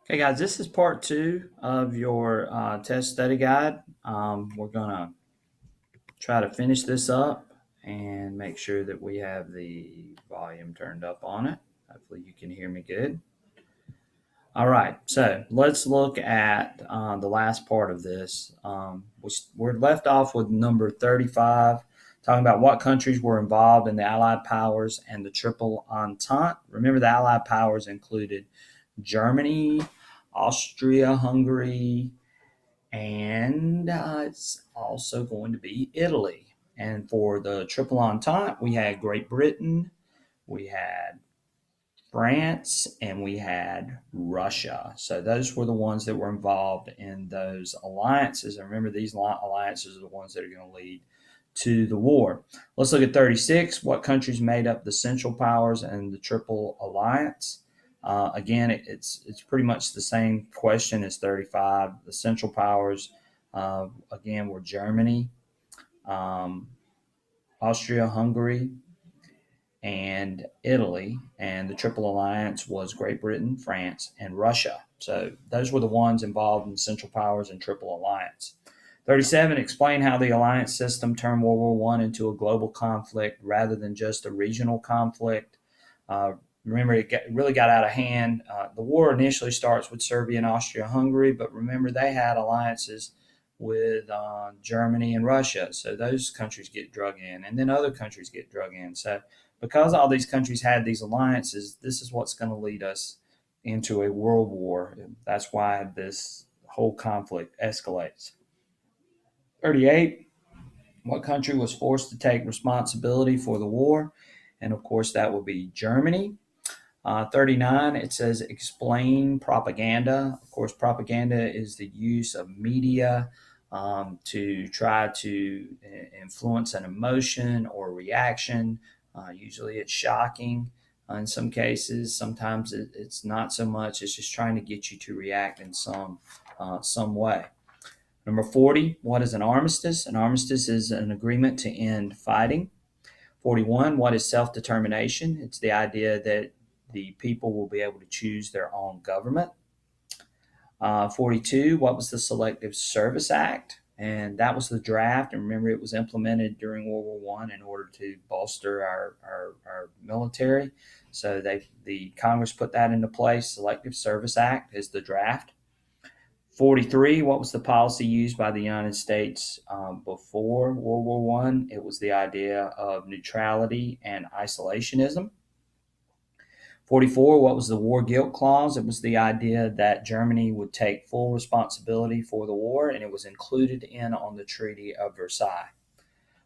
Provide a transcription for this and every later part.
Okay, guys, this is part two of your test study guide. We're going to try to finish this up and make sure that we have the volume turned up on it. Hopefully, you can hear me good. All right, so let's look at the last part of this. We're left off with number 35, talking about what countries were involved in the Allied powers and the Triple Entente. Remember, the Allied powers included Germany, Austria Hungary, and it's also going to be Italy. And for the Triple Entente, we had Great Britain, we had France, and we had Russia. So those were the ones that were involved in those alliances. And remember, these alliances are the ones that are going to lead to the war. Let's look at 36. What countries made up the Central Powers and the Triple Alliance? Again, it's pretty much the same question as 35. The Central Powers, again, were Germany, um, Austria, Hungary, and Italy, and the Triple Alliance was Great Britain, France, and Russia. So those were the ones involved in Central Powers and Triple Alliance. 37, explain how the alliance system turned World War One into a global conflict rather than just a regional conflict. Uh, Remember, really got out of hand. The war initially starts with Serbia and Austria-Hungary, but remember they had alliances with Germany and Russia, so those countries get drug in, and then other countries get drug in. So because all these countries had these alliances, this is what's going to lead us into a world war. That's why this whole conflict escalates. 38, what country was forced to take responsibility for the war? And of course, that would be Germany. 39, it says explain propaganda. Of course, propaganda is the use of media to try to influence an emotion or reaction. Usually it's shocking in some cases. Sometimes it's not so much. It's just trying to get you to react in some way. Number 40, what is an armistice? An armistice is an agreement to end fighting. 41, what is self determination? It's the idea that the people will be able to choose their own government. 42, what was the Selective Service Act? And that was the draft. And remember, it was implemented during World War One in order to bolster our military. So the Congress put that into place. Selective Service Act is the draft. 43, what was the policy used by the United States before World War One? It was the idea of neutrality and isolationism. 44, what was the war guilt clause? It was the idea that Germany would take full responsibility for the war, and it was included in on the Treaty of Versailles.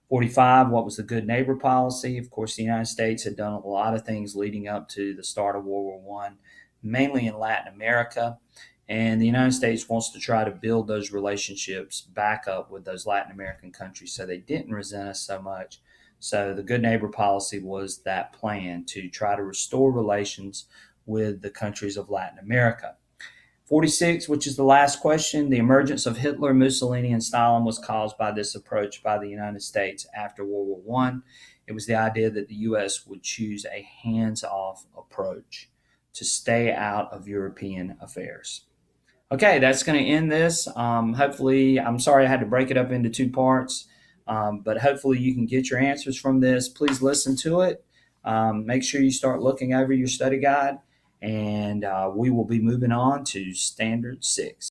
45, what was the good neighbor policy? Of course, the United States had done a lot of things leading up to the start of World War One, mainly in Latin America. And the United States wants to try to build those relationships back up with those Latin American countries so they didn't resent us so much. So the good neighbor policy was that plan to try to restore relations with the countries of Latin America. 46, which is the last question, the emergence of Hitler, Mussolini, and Stalin was caused by this approach by the United States after World War One. It was the idea that the U.S. would choose a hands-off approach to stay out of European affairs. Okay, that's going to end this. Hopefully, I'm sorry I had to break it up into two parts, but hopefully you can get your answers from this. Please listen to it. Make sure you start looking over your study guide, and we will be moving on to Standard 6.